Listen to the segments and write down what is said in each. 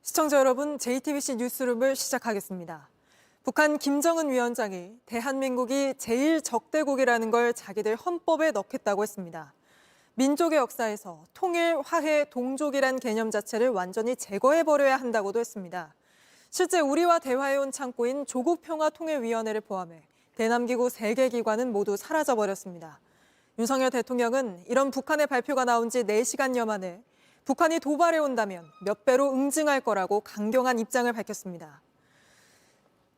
시청자 여러분, JTBC 뉴스룸을 시작하겠습니다. 북한 김정은 위원장이 대한민국이 제1적대국이라는 걸 자기들 헌법에 넣겠다고 했습니다. 민족의 역사에서 통일, 화해, 동족이란 개념 자체를 완전히 제거해버려야 한다고도 했습니다. 실제 우리와 대화해온 창구인 조국평화통일위원회를 포함해 대남기구 3개 기관은 모두 사라져버렸습니다. 윤석열 대통령은 이런 북한의 발표가 나온 지 4시간여 만에 북한이 도발해온다면 몇 배로 응징할 거라고 강경한 입장을 밝혔습니다.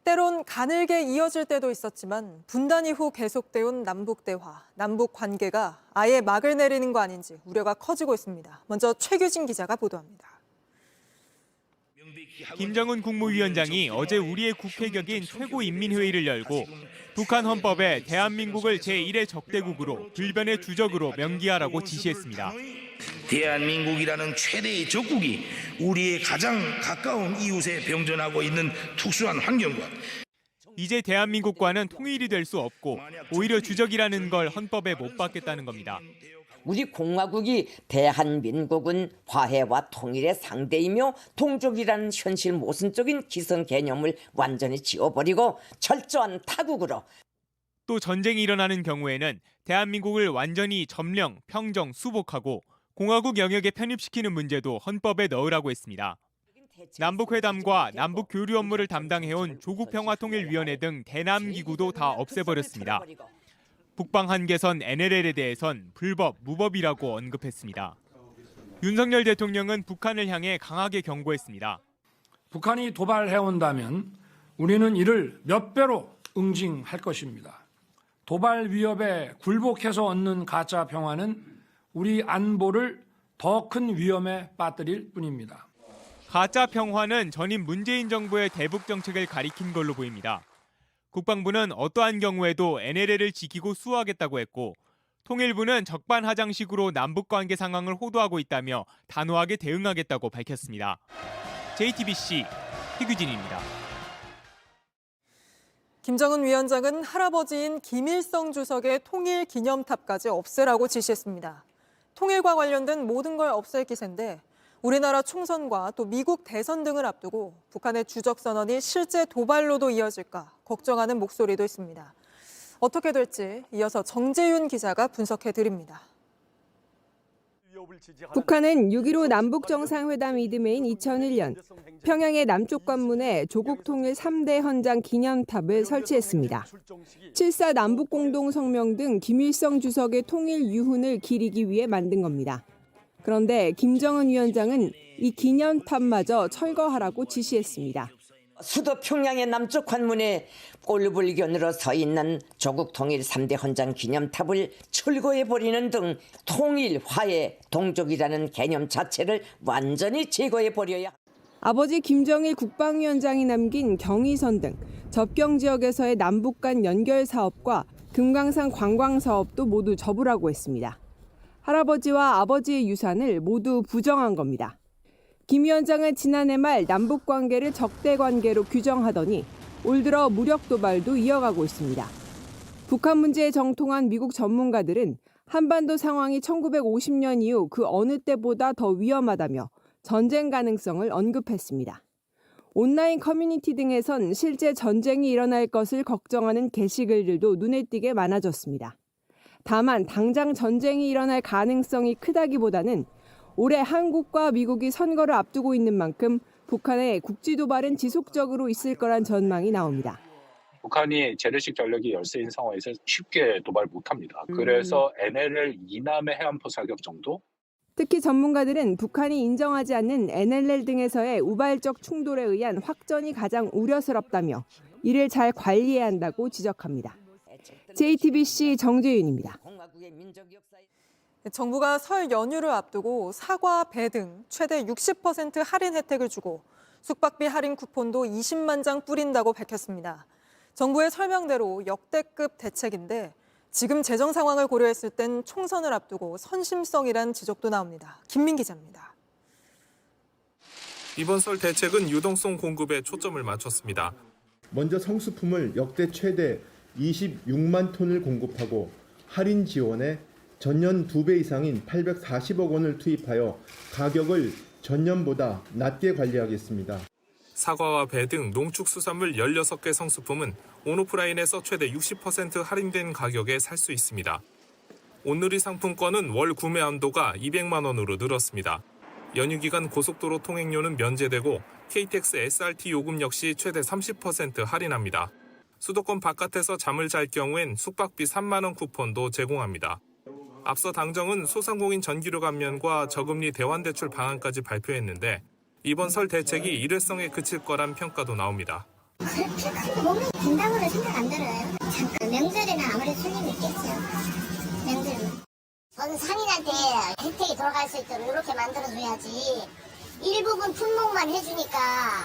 때론 가늘게 이어질 때도 있었지만 분단 이후 계속돼온 남북대화, 남북 관계가 아예 막을 내리는 거 아닌지 우려가 커지고 있습니다. 먼저 최규진 기자가 보도합니다. 김정은 국무위원장이 어제 우리의 국회격인 최고인민회의를 열고 북한 헌법에 대한민국을 제1의 적대국으로 불변의 주적으로 명기하라고 지시했습니다. 대한민국이라는 최대의 적국이 우리의 가장 가까운 이웃에 병존하고 있는 특수한 환경과 이제 대한민국과는 통일이 될 수 없고 오히려 주적이라는 걸 헌법에 못 박겠다는 겁니다. 우리 공화국이 대한민국은 화해와 통일의 상대이며 동족이라는 현실 모순적인 기성 개념을 완전히 지워버리고 철저한 타국으로 또 전쟁이 일어나는 경우에는 대한민국을 완전히 점령, 평정, 수복하고 공화국 영역에 편입시키는 문제도 헌법에 넣으라고 했습니다. 남북회담과 남북교류 업무를 담당해온 조국평화통일위원회 등 대남기구도 다 없애버렸습니다. 북방 한계선 NLL에 대해선 불법, 무법이라고 언급했습니다. 윤석열 대통령은 북한을 향해 강하게 경고했습니다. 북한이 도발해온다면 우리는 이를 몇 배로 응징할 것입니다. 도발 위협에 굴복해서 얻는 가짜 평화는 우리 안보를 더 큰 위험에 빠뜨릴 뿐입니다. 가짜 평화는 전임 문재인 정부의 대북 정책을 가리킨 걸로 보입니다. 국방부는 어떠한 경우에도 NLL을 지키고 수호하겠다고 했고 통일부는 적반하장식으로 남북관계 상황을 호도하고 있다며 단호하게 대응하겠다고 밝혔습니다. JTBC 최규진입니다. 김정은 위원장은 할아버지인 김일성 주석의 통일 기념탑까지 없애라고 지시했습니다. 통일과 관련된 모든 걸 없앨 기세인데 우리나라 총선과 또 미국 대선 등을 앞두고 북한의 주적 선언이 실제 도발로도 이어질까 걱정하는 목소리도 있습니다. 어떻게 될지 이어서 정재윤 기자가 분석해 드립니다. 북한은 6.15 남북정상회담 이듬해인 2001년 평양의 남쪽 관문에 조국통일 3대 헌장 기념탑을 설치했습니다. 7.4 남북공동성명 등 김일성 주석의 통일 유훈을 기리기 위해 만든 겁니다. 그런데 김정은 위원장은 이 기념탑마저 철거하라고 지시했습니다. 수도 평양의 남쪽 관문에 꼴불견으로 서 있는 조국 통일 3대 헌장 기념탑을 철거해버리는 등 통일, 화해, 동족이라는 개념 자체를 완전히 제거해버려야 합니다. 아버지 김정일 국방위원장이 남긴 경의선 등 접경 지역에서의 남북 간 연결 사업과 금강산 관광 사업도 모두 접으라고 했습니다. 할아버지와 아버지의 유산을 모두 부정한 겁니다. 김 위원장은 지난해 말 남북 관계를 적대 관계로 규정하더니 올 들어 무력 도발도 이어가고 있습니다. 북한 문제에 정통한 미국 전문가들은 한반도 상황이 1950년 이후 그 어느 때보다 더 위험하다며 전쟁 가능성을 언급했습니다. 온라인 커뮤니티 등에선 실제 전쟁이 일어날 것을 걱정하는 게시글들도 눈에 띄게 많아졌습니다. 다만 당장 전쟁이 일어날 가능성이 크다기보다는 올해 한국과 미국이 선거를 앞두고 있는 만큼 북한의 국지 도발은 지속적으로 있을 거란 전망이 나옵니다. 북한이 재래식 전력이 열세인 상황에서 쉽게 도발 못합니다. 그래서 NLL 이남의 해안포 사격 정도? 특히 전문가들은 북한이 인정하지 않는 NLL 등에서의 우발적 충돌에 의한 확전이 가장 우려스럽다며 이를 잘 관리해야 한다고 지적합니다. JTBC 정재윤입니다. 정부가 설 연휴를 앞두고 사과, 배 등 최대 60% 할인 혜택을 주고 숙박비 할인 쿠폰도 20만 장 뿌린다고 밝혔습니다. 정부의 설명대로 역대급 대책인데 지금 재정 상황을 고려했을 땐 총선을 앞두고 선심성이란 지적도 나옵니다. 김민 기자입니다. 이번 설 대책은 유동성 공급에 초점을 맞췄습니다. 먼저 성수품을 역대 최대 26만 톤을 공급하고 할인 지원에 전년 2배 이상인 840억 원을 투입하여 가격을 전년보다 낮게 관리하겠습니다. 사과와 배 등 농축수산물 16개 성수품은 온오프라인에서 최대 60% 할인된 가격에 살 수 있습니다. 온누리 상품권은 월 구매 한도가 200만 원으로 늘었습니다. 연휴 기간 고속도로 통행료는 면제되고 KTX SRT 요금 역시 최대 30% 할인합니다. 수도권 바깥에서 잠을 잘 경우엔 숙박비 3만 원 쿠폰도 제공합니다. 앞서 당정은 소상공인 전기료 감면과 저금리 대환대출 방안까지 발표했는데 이번 설 대책이 일회성에 그칠 거란 평가도 나옵니다. 그렇게 몸이 된다고는 생각 안 들어요. 잠깐 명절에는 아무래도 손님이 있겠죠. 명절은. 전 상인한테 혜택이 돌아갈 수 있도록 이렇게 만들어줘야지. 일부분 품목만 해주니까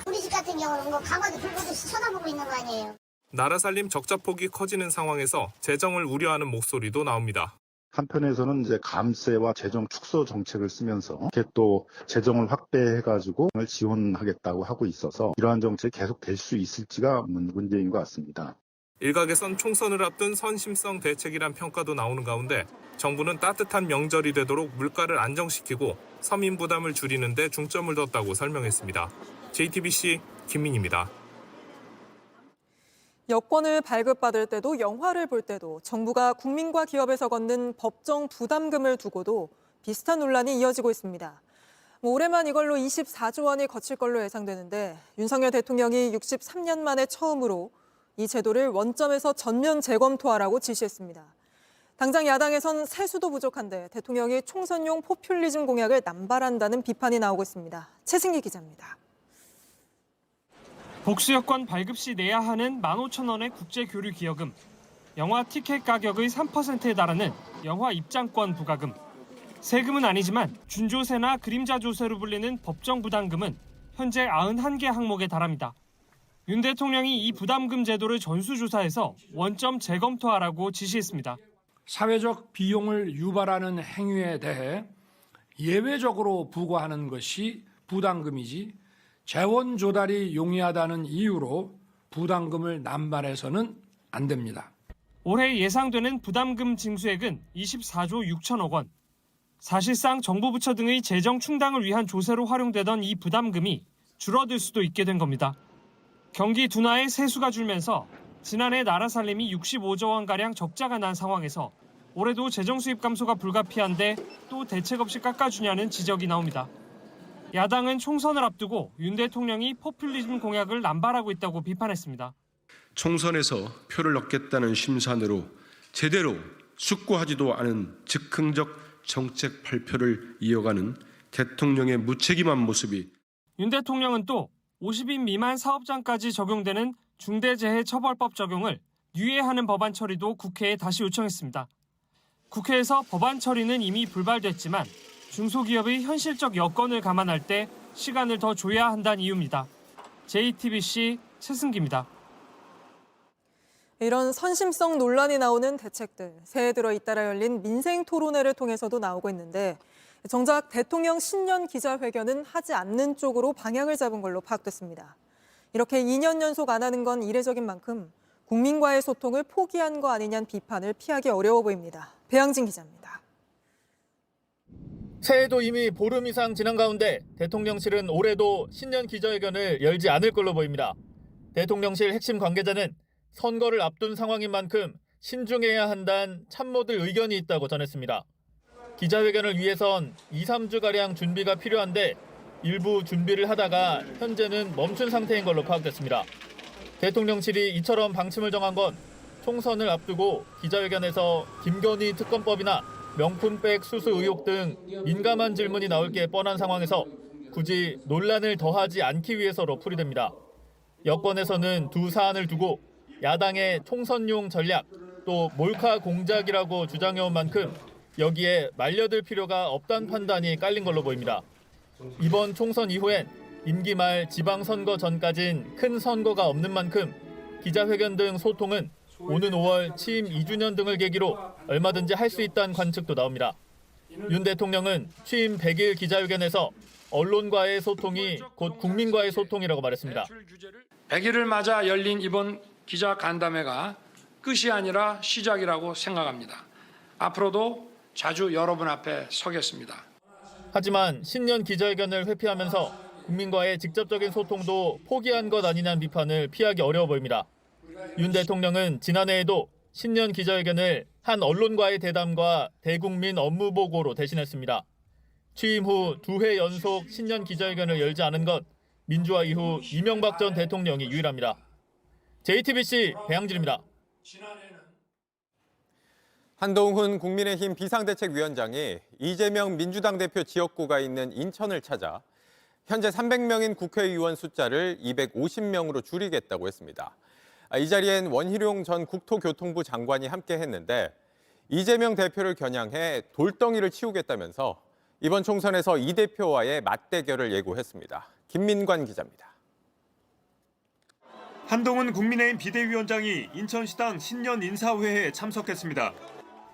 우리 집 같은 경우는 뭐 가마도 불보듯이 쳐다보고 있는 거 아니에요. 나라 살림 적자폭이 커지는 상황에서 재정을 우려하는 목소리도 나옵니다. 한편에서는 이제 감세와 재정 축소 정책을 쓰면서 이렇게 또 재정을 확대해가지고 지원하겠다고 하고 있어서 이러한 정책이 계속 될 수 있을지가 문제인 것 같습니다. 일각에선 총선을 앞둔 선심성 대책이란 평가도 나오는 가운데 정부는 따뜻한 명절이 되도록 물가를 안정시키고 서민 부담을 줄이는 데 중점을 뒀다고 설명했습니다. JTBC 김민희입니다. 여권을 발급받을 때도 영화를 볼 때도 정부가 국민과 기업에서 걷는 법정 부담금을 두고도 비슷한 논란이 이어지고 있습니다. 올해만 이걸로 24조 원이 거칠 걸로 예상되는데 윤석열 대통령이 63년 만에 처음으로 이 제도를 원점에서 전면 재검토하라고 지시했습니다. 당장 야당에선 세수도 부족한데 대통령이 총선용 포퓰리즘 공약을 남발한다는 비판이 나오고 있습니다. 최승기 기자입니다. 복수여권 발급 시 내야 하는 15,000원의 국제교류 기여금, 영화 티켓 가격의 3%에 달하는 영화 입장권 부과금, 세금은 아니지만 준조세나 그림자 조세로 불리는 법정 부담금은 현재 91개 항목에 달합니다. 윤 대통령이 이 부담금 제도를 전수조사해서 원점 재검토하라고 지시했습니다. 사회적 비용을 유발하는 행위에 대해 예외적으로 부과하는 것이 부담금이지 재원 조달이 용이하다는 이유로 부담금을 남발해서는 안 됩니다. 올해 예상되는 부담금 징수액은 24조 6천억 원. 사실상 정부 부처 등의 재정 충당을 위한 조세로 활용되던 이 부담금이 줄어들 수도 있게 된 겁니다. 경기 둔화에 세수가 줄면서 지난해 나라 살림이 65조 원가량 적자가 난 상황에서 올해도 재정 수입 감소가 불가피한데 또 대책 없이 깎아주냐는 지적이 나옵니다. 야당은 총선을 앞두고 윤 대통령이 포퓰리즘 공약을 남발하고 있다고 비판했습니다. 총선에서 표를 얻겠다는 심산으로 제대로 숙고하지도 않은 즉흥적 정책 발표를 이어가는 대통령의 무책임한 모습이 윤 대통령은 또 50인 미만 사업장까지 적용되는 중대재해처벌법 적용을 유예하는 법안 처리도 국회에 다시 요청했습니다. 국회에서 법안 처리는 이미 불발됐지만 중소기업의 현실적 여건을 감안할 때 시간을 더 줘야 한다는 이유입니다. JTBC 최승기입니다. 이런 선심성 논란이 나오는 대책들, 새해 들어 잇따라 열린 민생 토론회를 통해서도 나오고 있는데 정작 대통령 신년 기자회견은 하지 않는 쪽으로 방향을 잡은 걸로 파악됐습니다. 이렇게 2년 연속 안 하는 건 이례적인 만큼 국민과의 소통을 포기한 거 아니냐는 비판을 피하기 어려워 보입니다. 배양진 기자입니다. 새해도 이미 보름 이상 지난 가운데 대통령실은 올해도 신년 기자회견을 열지 않을 걸로 보입니다. 대통령실 핵심 관계자는 선거를 앞둔 상황인 만큼 신중해야 한다는 참모들 의견이 있다고 전했습니다. 기자회견을 위해선 2-3주가량 준비가 필요한데 일부 준비를 하다가 현재는 멈춘 상태인 걸로 파악됐습니다. 대통령실이 이처럼 방침을 정한 건 총선을 앞두고 기자회견에서 김건희 특검법이나 명품백 수수 의혹 등 민감한 질문이 나올 게 뻔한 상황에서 굳이 논란을 더하지 않기 위해서로 풀이됩니다. 여권에서는 두 사안을 두고 야당의 총선용 전략 또 몰카 공작이라고 주장해온 만큼 여기에 말려들 필요가 없다는 판단이 깔린 걸로 보입니다. 이번 총선 이후엔 임기 말 지방선거 전까진 큰 선거가 없는 만큼 기자회견 등 소통은 오는 5월 취임 2주년 등을 계기로 얼마든지 할 수 있다는 관측도 나옵니다. 윤 대통령은 취임 100일 기자회견에서 언론과의 소통이 곧 국민과의 소통이라고 말했습니다. 100일을 맞아 열린 이번 기자 간담회가 끝이 아니라 시작이라고 생각합니다. 앞으로도 자주 여러분 앞에 서겠습니다. 하지만 신년 기자회견을 회피하면서 국민과의 직접적인 소통도 포기한 것 아니냐는 비판을 피하기 어려워 보입니다. 윤 대통령은 지난해에도 신년 기자회견을 한 언론과의 대담과 대국민 업무 보고로 대신했습니다. 취임 후 2회 연속 신년 기자회견을 열지 않은 것 민주화 이후 이명박 전 대통령이 유일합니다. JTBC 배양진입니다. 한동훈 국민의힘 비상대책위원장이 이재명 민주당 대표 지역구가 있는 인천을 찾아 현재 300명인 국회의원 숫자를 250명으로 줄이겠다고 했습니다. 이 자리엔 원희룡 전 국토교통부 장관이 함께 했는데 이재명 대표를 겨냥해 돌덩이를 치우겠다면서 이번 총선에서 이 대표와의 맞대결을 예고했습니다. 김민관 기자입니다. 한동훈 국민의힘 비대위원장이 인천시당 신년 인사회에 참석했습니다.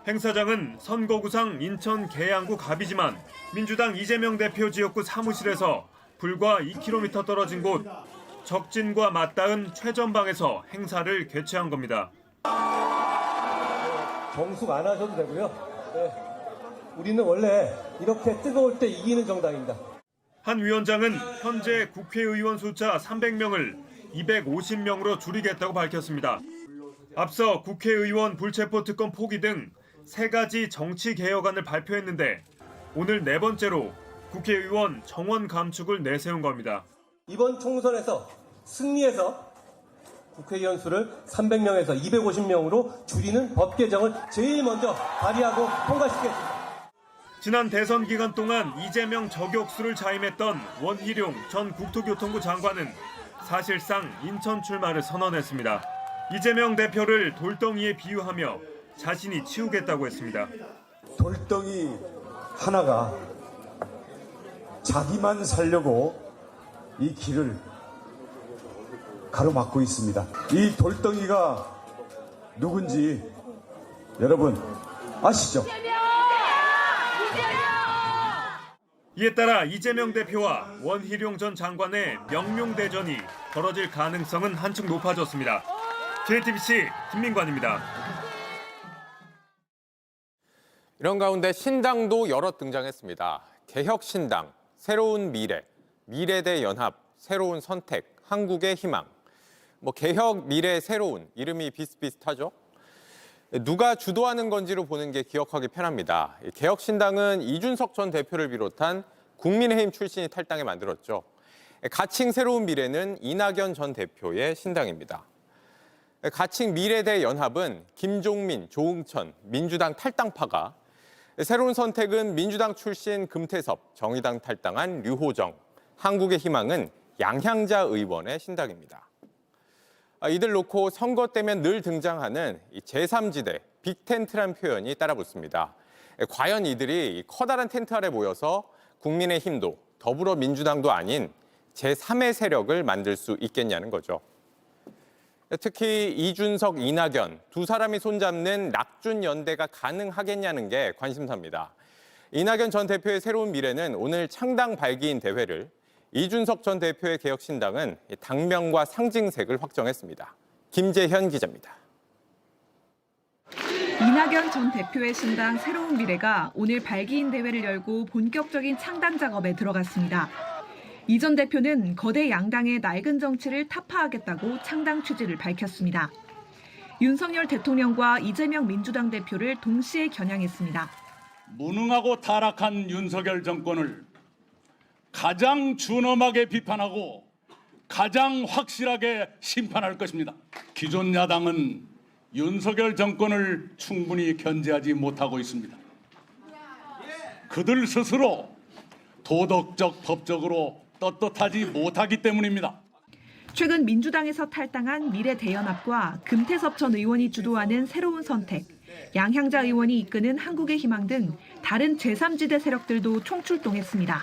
행사장은 선거구상 인천 계양구 갑이지만 민주당 이재명 대표 지역구 사무실에서 불과 2km 떨어진 곳 적진과 맞닿은 최전방에서 행사를 개최한 겁니다. 정숙 안 하셔도 되고요. 네. 우리는 원래 이렇게 뜨거울 때 이기는 정당입니다. 한 위원장은 현재 국회의원 숫자 300명을 250명으로 줄이겠다고 밝혔습니다. 앞서 국회의원 불체포 특권 포기 등 3가지 정치 개혁안을 발표했는데 오늘 4번째로 국회의원 정원 감축을 내세운 겁니다. 이번 총선에서 승리해서 국회의원 수를 300명에서 250명으로 줄이는 법 개정을 제일 먼저 발의하고 통과시키겠습니다. 지난 대선 기간 동안 이재명 저격수를 자임했던 원희룡 전 국토교통부 장관은 사실상 인천 출마를 선언했습니다. 이재명 대표를 돌덩이에 비유하며 자신이 치우겠다고 했습니다. 돌덩이 하나가 자기만 살려고 이 길을 가로막고 있습니다. 이 돌덩이가 누군지 여러분 아시죠? 이에 따라 이재명 대표와 원희룡 전 장관의 명명대전이 벌어질 가능성은 한층 높아졌습니다. JTBC 김민관입니다. 이런 가운데 신당도 여럿 등장했습니다. 개혁신당, 새로운 미래, 미래대연합, 새로운 선택, 한국의 희망. 개혁, 미래, 새로운 이름이 비슷비슷하죠? 누가 주도하는 건지로 보는 게 기억하기 편합니다. 개혁신당은 이준석 전 대표를 비롯한 국민의힘 출신이 탈당해 만들었죠. 가칭 새로운 미래는 이낙연 전 대표의 신당입니다. 가칭 미래대연합은 김종민, 조응천, 민주당 탈당파가, 새로운 선택은 민주당 출신 금태섭, 정의당 탈당한 류호정, 한국의 희망은 양향자 의원의 신당입니다. 이들 놓고 선거 때면 늘 등장하는 제3지대, 빅텐트란 표현이 따라붙습니다. 과연 이들이 커다란 텐트 아래 모여서 국민의힘도 더불어민주당도 아닌 제3의 세력을 만들 수 있겠냐는 거죠. 특히 이준석, 이낙연 두 사람이 손잡는 낙준연대가 가능하겠냐는 게 관심사입니다. 이낙연 전 대표의 새로운 미래는 오늘 창당 발기인 대회를, 이준석 전 대표의 개혁신당은 당명과 상징색을 확정했습니다. 김재현 기자입니다. 이낙연 전 대표의 신당 새로운 미래가 오늘 발기인 대회를 열고 본격적인 창당 작업에 들어갔습니다. 이 전 대표는 거대 양당의 낡은 정치를 타파하겠다고 창당 취지를 밝혔습니다. 윤석열 대통령과 이재명 민주당 대표를 동시에 겨냥했습니다. 무능하고 타락한 윤석열 정권을 가장 준엄하게 비판하고 가장 확실하게 심판할 것입니다. 기존 야당은 윤석열 정권을 충분히 견제하지 못하고 있습니다. 그들 스스로 도덕적, 법적으로 떳떳하지 못하기 때문입니다. 최근 민주당에서 탈당한 미래대연합과 금태섭 전 의원이 주도하는 새로운 선택, 양향자 의원이 이끄는 한국의 희망 등 다른 제3지대 세력들도 총출동했습니다.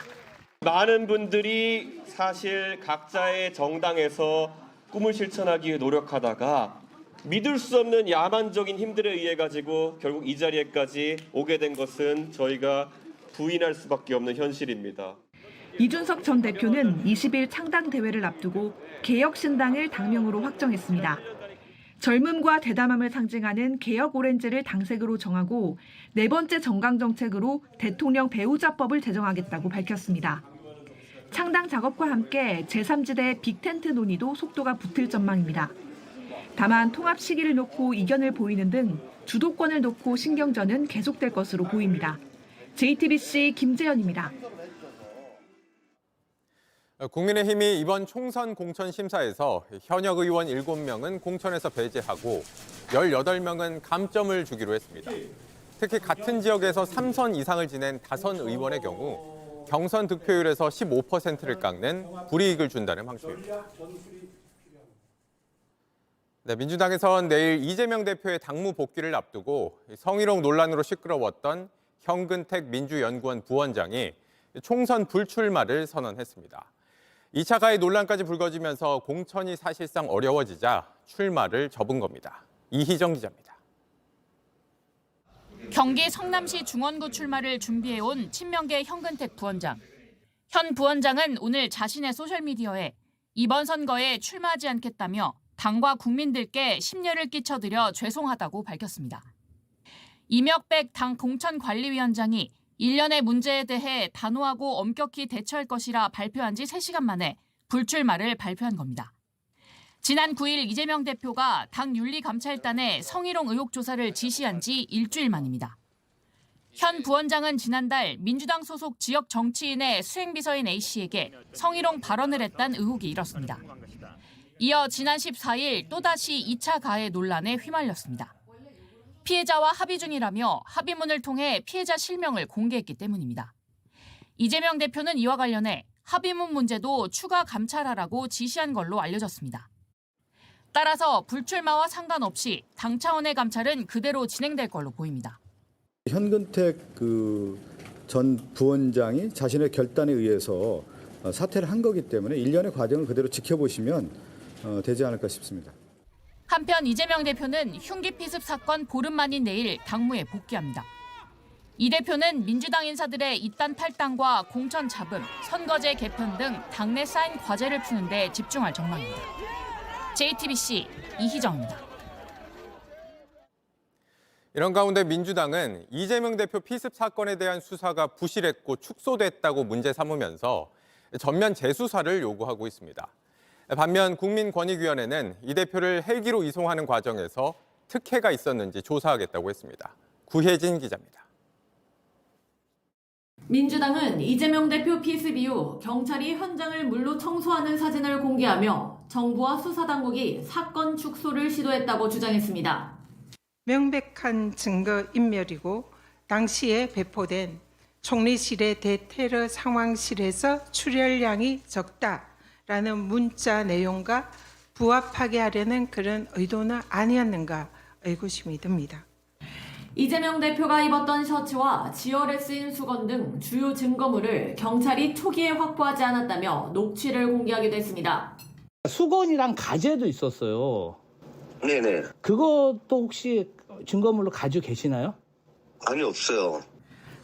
많은 분들이 사실 각자의 정당에서 꿈을 실천하기 위해 노력하다가 믿을 수 없는 야만적인 힘들에 의해 가지고 결국 이 자리에까지 오게 된 것은 저희가 부인할 수밖에 없는 현실입니다. 이준석 전 대표는 20일 창당 대회를 앞두고 개혁신당을 당명으로 확정했습니다. 젊음과 대담함을 상징하는 개혁 오렌지를 당색으로 정하고 4번째 정강 정책으로 대통령 배우자법을 제정하겠다고 밝혔습니다. 창당 작업과 함께 제3지대 빅텐트 논의도 속도가 붙을 전망입니다. 다만 통합 시기를 놓고 이견을 보이는 등 주도권을 놓고 신경전은 계속될 것으로 보입니다. JTBC 김재현입니다. 국민의힘이 이번 총선 공천 심사에서 현역 의원 7명은 공천에서 배제하고 18명은 감점을 주기로 했습니다. 특히 같은 지역에서 3선 이상을 지낸 다선 의원의 경우 경선 득표율에서 15%를 깎는 불이익을 준다는 방침입니다. 네, 민주당에선 내일 이재명 대표의 당무 복귀를 앞두고 성희롱 논란으로 시끄러웠던 현근택 민주연구원 부원장이 총선 불출마를 선언했습니다. 2차 가해 논란까지 불거지면서 공천이 사실상 어려워지자 출마를 접은 겁니다. 이희정 기자입니다. 경기 성남시 중원구 출마를 준비해온 친명계 현근택 부원장. 현 부원장은 오늘 자신의 소셜미디어에 이번 선거에 출마하지 않겠다며 당과 국민들께 심려를 끼쳐드려 죄송하다고 밝혔습니다. 이명백 당 공천관리위원장이 일련의 문제에 대해 단호하고 엄격히 대처할 것이라 발표한 지 3시간 만에 불출마를 발표한 겁니다. 지난 9일 이재명 대표가 당 윤리감찰단에 성희롱 의혹 조사를 지시한 지 일주일 만입니다. 현 부원장은 지난달 민주당 소속 지역 정치인의 수행비서인 A씨에게 성희롱 발언을 했다는 의혹이 일었습니다. 이어 지난 14일 또다시 2차 가해 논란에 휘말렸습니다. 피해자와 합의 중이라며 합의문을 통해 피해자 실명을 공개했기 때문입니다. 이재명 대표는 이와 관련해 합의문 문제도 추가 감찰하라고 지시한 걸로 알려졌습니다. 따라서 불출마와 상관없이 당 차원의 감찰은 그대로 진행될 걸로 보입니다. 현근택 전 부원장이 자신의 결단에 의해서 사퇴를 한 거기 때문에 일련의 과정을 그대로 지켜보시면 되지 않을까 싶습니다. 한편 이재명 대표는 흉기 피습 사건 보름 만인 내일 당무에 복귀합니다. 이 대표는 민주당 인사들의 이딴 탈당과 공천 잡음, 선거제 개편 등 당내 쌓인 과제를 푸는 데 집중할 전망입니다. JTBC 이희정입니다. 이런 가운데 민주당은 이재명 대표 피습 사건에 대한 수사가 부실했고 축소됐다고 문제 삼으면서 전면 재수사를 요구하고 있습니다. 반면 국민권익위원회는 이 대표를 헬기로 이송하는 과정에서 특혜가 있었는지 조사하겠다고 했습니다. 구혜진 기자입니다. 민주당은 이재명 대표 피습 이후 경찰이 현장을 물로 청소하는 사진을 공개하며 정부와 수사당국이 사건 축소를 시도했다고 주장했습니다. 명백한 증거 인멸이고 당시에 배포된 총리실의 대테러 상황실에서 출혈량이 적다라는 문자 내용과 부합하게 하려는 그런 의도는 아니었는가 의구심이 듭니다. 이재명 대표가 입었던 셔츠와 지혈에 쓰인 수건 등 주요 증거물을 경찰이 초기에 확보하지 않았다며 녹취를 공개하기도 했습니다. 수건이랑 가재도 있었어요. 네네. 그것도 혹시 증거물로 가지고 계시나요? 아니, 없어요.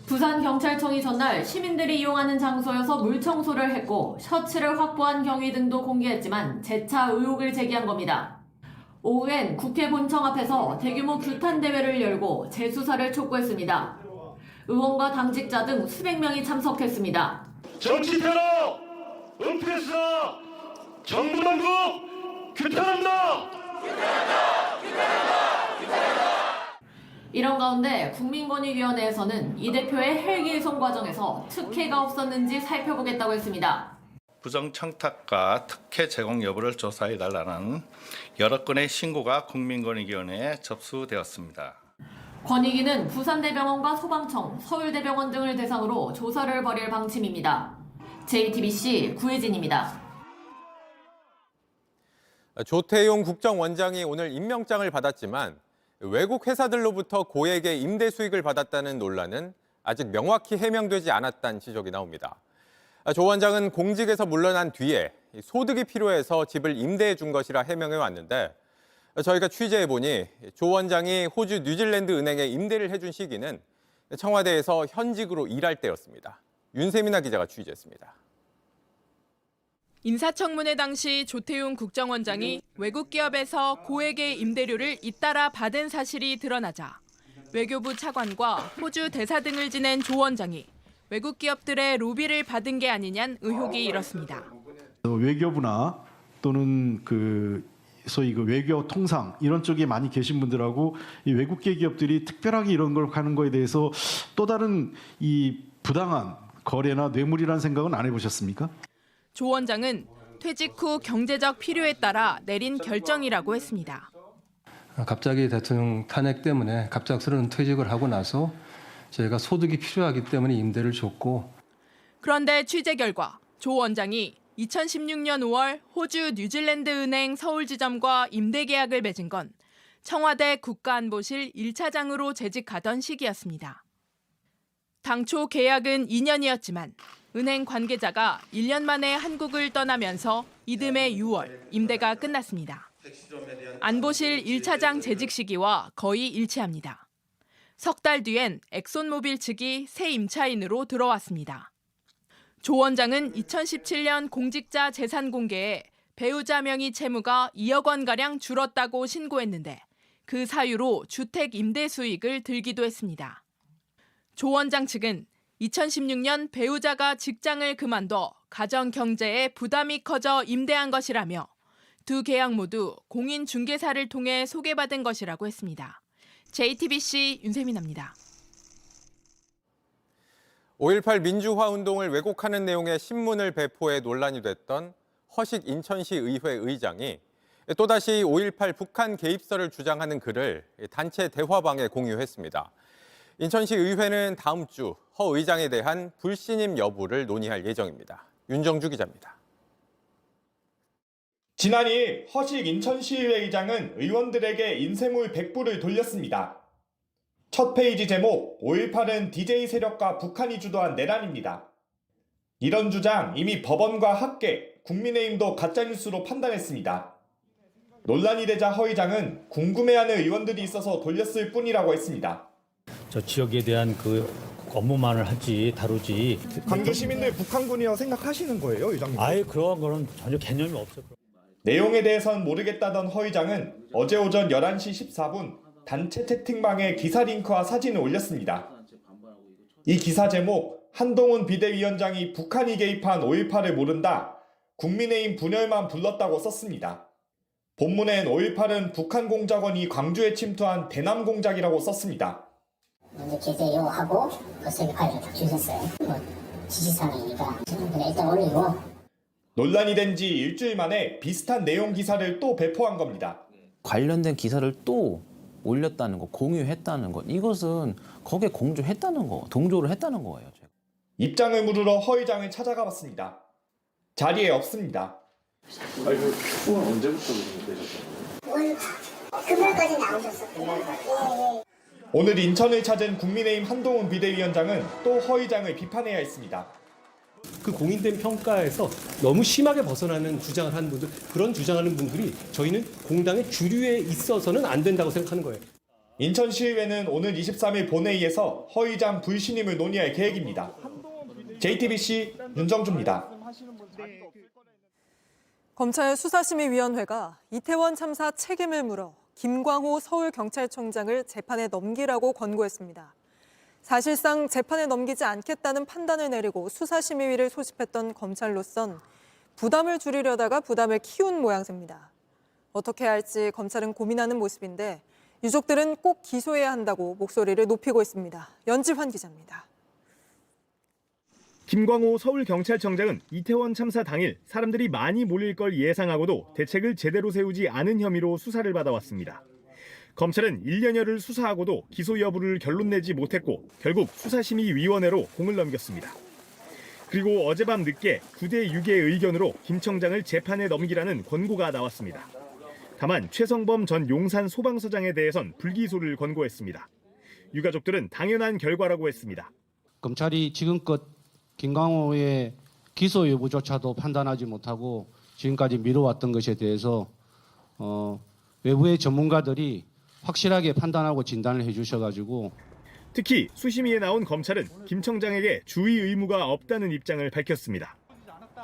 부산경찰청이 전날 시민들이 이용하는 장소여서 물청소를 했고 셔츠를 확보한 경위 등도 공개했지만 재차 의혹을 제기한 겁니다. 오후엔 국회 본청 앞에서 대규모 규탄 대회를 열고 재수사를 촉구했습니다. 의원과 당직자 등 수백 명이 참석했습니다. 정치 테러, 은폐수사, 정부 당국 규탄한다! 이런 가운데 국민권익위원회에서는 이 대표의 헬기 이송 과정에서 특혜가 없었는지 살펴보겠다고 했습니다. 부정청탁과 특혜 제공 여부를 조사해달라는 여러 건의 신고가 국민권익위원회에 접수되었습니다. 권익위는 부산대병원과 소방청, 서울대병원 등을 대상으로 조사를 벌일 방침입니다. JTBC 구혜진입니다. 조태용 국정원장이 오늘 임명장을 받았지만 외국 회사들로부터 고액의 임대 수익을 받았다는 논란은 아직 명확히 해명되지 않았다는 지적이 나옵니다. 조 원장은 공직에서 물러난 뒤에 소득이 필요해서 집을 임대해 준 것이라 해명해 왔는데 저희가 취재해보니 조 원장이 호주 뉴질랜드 은행에 임대를 해준 시기는 청와대에서 현직으로 일할 때였습니다. 윤세민아 기자가 취재했습니다. 인사청문회 당시 조태용 국정원장이 외국 기업에서 고액의 임대료를 잇따라 받은 사실이 드러나자 외교부 차관과 호주 대사 등을 지낸 조 원장이 외국 기업들의 로비를 받은 게 아니냐는 의혹이 일었습니다. 외교부나 또는 소위 외교 통상 이런 쪽에 많이 계신 분들하고 이 외국계 기업들이 특별하게 이런 걸 하는 거에 대해서 또 다른 이 부당한 거래나 뇌물이라는 생각은 안 해보셨습니까? 조 원장은 퇴직 후 경제적 필요에 따라 내린 결정이라고 했습니다. 갑자기 대통령 탄핵 때문에 갑작스러운 퇴직을 하고 나서 저희가 소득이 필요하기 때문에 임대를 줬고. 그런데 취재 결과 조 원장이 2016년 5월 호주 뉴질랜드 은행 서울지점과 임대 계약을 맺은 건 청와대 국가안보실 1차장으로 재직하던 시기였습니다. 당초 계약은 2년이었지만 은행 관계자가 1년 만에 한국을 떠나면서 이듬해 6월 임대가 끝났습니다. 안보실 1차장 재직 시기와 거의 일치합니다. 석 달 뒤엔 엑손모빌 측이 새 임차인으로 들어왔습니다. 조 원장은 2017년 공직자 재산 공개에 배우자 명의 채무가 2억 원가량 줄었다고 신고했는데 그 사유로 주택 임대 수익을 들기도 했습니다. 조 원장 측은 2016년 배우자가 직장을 그만둬 가정 경제에 부담이 커져 임대한 것이라며 두 계약 모두 공인중개사를 통해 소개받은 것이라고 했습니다. JTBC 윤세민입니다. 5.18 민주화 운동을 왜곡하는 내용의 신문을 배포해 논란이 됐던 허식 인천시 의회 의장이 또다시 5.18 북한 개입설을 주장하는 글을 단체 대화방에 공유했습니다. 인천시 의회는 다음 주 허 의장에 대한 불신임 여부를 논의할 예정입니다. 윤정주 기자입니다. 지난 2일 허식 인천시의회 의장은 의원들에게 인쇄물 100부를 돌렸습니다. 첫 페이지 제목 5.18은 DJ 세력과 북한이 주도한 내란입니다. 이런 주장 이미 법원과 학계, 국민의힘도 가짜뉴스로 판단했습니다. 논란이 되자 허 의장은 궁금해하는 의원들이 있어서 돌렸을 뿐이라고 했습니다. 저 지역에 대한 업무만을 다루지. 광주 시민들 북한군이라고 생각하시는 거예요, 의장님? 아예 그런 거는 전혀 개념이 없어요. 내용에 대해선 모르겠다던 허 의장은 어제 오전 11시 14분 단체 채팅방에 기사 링크와 사진을 올렸습니다. 이 기사 제목 한동훈 비대위원장이 북한이 개입한 5.18을 모른다. 국민의힘 분열만 불렀다고 썼습니다. 본문엔 5.18은 북한 공작원이 광주에 침투한 대남 공작이라고 썼습니다. 먼저 계세요 하고 벌써 파일을 다 주셨어요. 지시사항이니까 그냥 일단 올리고. 논란이 된 지 일주일 만에 비슷한 내용 기사를 또 배포한 겁니다. 관련된 기사를 또 올렸다는 거, 공유했다는 것, 이것은 거기에 공조했다는 거, 동조를 했다는 거예요. 입장을 물으러 허 의장을 찾아가 봤습니다. 자리에 없습니다. 아니, 후원 언제부터 되셨어요? 금요일까지 나오셨어요. 오늘 인천을 찾은 국민의힘 한동훈 비대위원장은 또 허 의장을 비판해야 했습니다. 그 공인된 평가에서 너무 심하게 벗어나는 주장을 하는 분들, 그런 주장하는 분들이 저희는 공당의 주류에 있어서는 안 된다고 생각하는 거예요. 인천시의회는 오늘 23일 본회의에서 허 의장 불신임을 논의할 계획입니다. JTBC 윤정주입니다. 검찰 수사심의위원회가 이태원 참사 책임을 물어 김광호 서울경찰청장을 재판에 넘기라고 권고했습니다. 사실상 재판에 넘기지 않겠다는 판단을 내리고 수사심의위를 소집했던 검찰로선 부담을 줄이려다가 부담을 키운 모양새입니다. 어떻게 할지 검찰은 고민하는 모습인데 유족들은 꼭 기소해야 한다고 목소리를 높이고 있습니다. 연지환 기자입니다. 김광호 서울경찰청장은 이태원 참사 당일 사람들이 많이 몰릴 걸 예상하고도 대책을 제대로 세우지 않은 혐의로 수사를 받아왔습니다. 검찰은 1년여를 수사하고도 기소 여부를 결론 내지 못했고 결국 수사심의위원회로 공을 넘겼습니다. 그리고 어젯밤 늦게 9대 6의 의견으로 김 청장을 재판에 넘기라는 권고가 나왔습니다. 다만 최성범 전 용산 소방서장에 대해선 불기소를 권고했습니다. 유가족들은 당연한 결과라고 했습니다. 검찰이 지금껏 김광호의 기소 여부조차도 판단하지 못하고 지금까지 미뤄왔던 것에 대해서 외부의 전문가들이 확실하게 판단하고 진단을 해주셔가지고 특히 수심위에 나온 검찰은 김 청장에게 주의 의무가 없다는 입장을 밝혔습니다.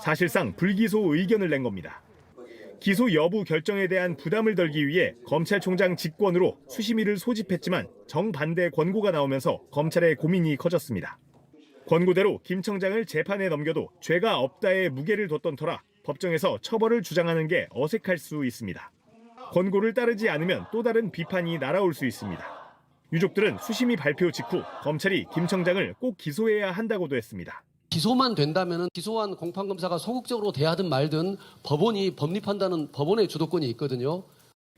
사실상 불기소 의견을 낸 겁니다. 기소 여부 결정에 대한 부담을 덜기 위해 검찰총장 직권으로 수심위를 소집했지만 정반대 권고가 나오면서 검찰의 고민이 커졌습니다. 권고대로 김 청장을 재판에 넘겨도 죄가 없다에 무게를 뒀던 터라 법정에서 처벌을 주장하는 게 어색할 수 있습니다. 권고를 따르지 않으면 또 다른 비판이 날아올 수 있습니다. 유족들은 수심위 발표 직후 검찰이 김 청장을 꼭 기소해야 한다고도 했습니다. 기소만 된다면 기소한 공판검사가 소극적으로 대하든 말든 법원이 법립한다는 법원의 주도권이 있거든요.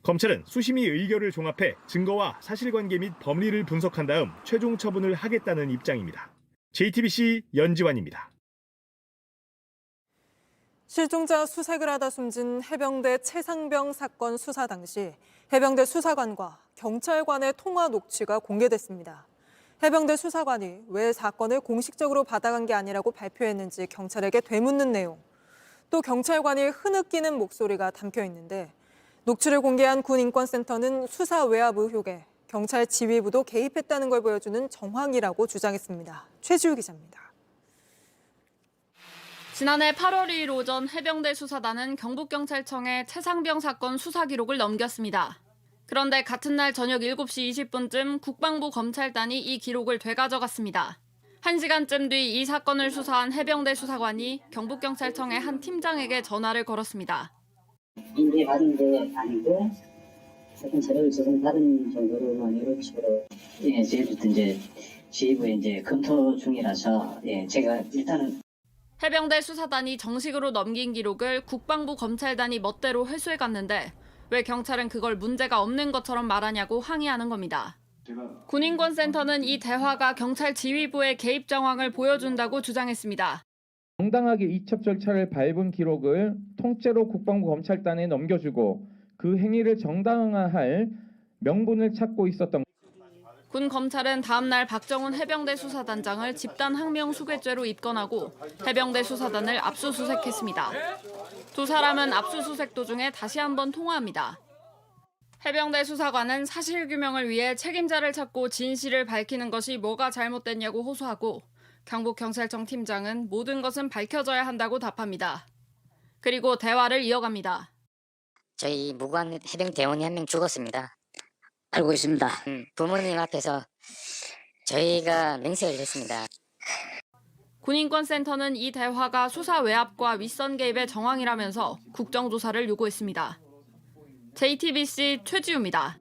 검찰은 수심위 의견을 종합해 증거와 사실관계 및 법리를 분석한 다음 최종 처분을 하겠다는 입장입니다. JTBC 연지환입니다. 실종자 수색을 하다 숨진 해병대 최상병 사건 수사 당시 해병대 수사관과 경찰관의 통화 녹취가 공개됐습니다. 해병대 수사관이 왜 사건을 공식적으로 받아간 게 아니라고 발표했는지 경찰에게 되묻는 내용, 또 경찰관이 흐느끼는 목소리가 담겨 있는데 녹취를 공개한 군인권센터는 수사 외압 의혹에 경찰 지휘부도 개입했다는 걸 보여주는 정황이라고 주장했습니다. 최지우 기자입니다. 지난해 8월 2일 오전 해병대 수사단은 경북경찰청에 최상병 사건 수사 기록을 넘겼습니다. 그런데 같은 날 저녁 7시 20분쯤 국방부 검찰단이 이 기록을 되가져갔습니다. 1시간쯤 뒤 이 사건을 수사한 해병대 수사관이 경북경찰청의 한 팀장에게 전화를 걸었습니다. 인계 받은 게 아니고 어떤 자료를 제공받은 정도로만 이런 식으로 저희들도 이제 지휘부에 이제 검토 중이라서 제가 일단은 해병대 수사단이 정식으로 넘긴 기록을 국방부 검찰단이 멋대로 회수해 갔는데 왜 경찰은 그걸 문제가 없는 것처럼 말하냐고 항의하는 겁니다. 군인권센터는 이 대화가 경찰 지휘부의 개입 정황을 보여준다고 주장했습니다. 정당하게 이첩 절차를 밟은 기록을 통째로 국방부 검찰단에 넘겨주고 그 행위를 정당화할 명분을 찾고 있었던 군 검찰은 다음 날 박정훈 해병대 수사단장을 집단 항명 수괴죄로 입건하고 해병대 수사단을 압수수색했습니다. 두 사람은 압수수색 도중에 다시 한번 통화합니다. 해병대 수사관은 사실규명을 위해 책임자를 찾고 진실을 밝히는 것이 뭐가 잘못됐냐고 호소하고 경북경찰청 팀장은 모든 것은 밝혀져야 한다고 답합니다. 그리고 대화를 이어갑니다. 저희 무관 해병 대원이 한 명 죽었습니다. 알고 있습니다. 부모님 앞에서 저희가 맹세를 했습니다. 군인권센터는 이 대화가 수사 외압과 윗선 개입의 정황이라면서 국정조사를 요구했습니다. JTBC 최지우입니다.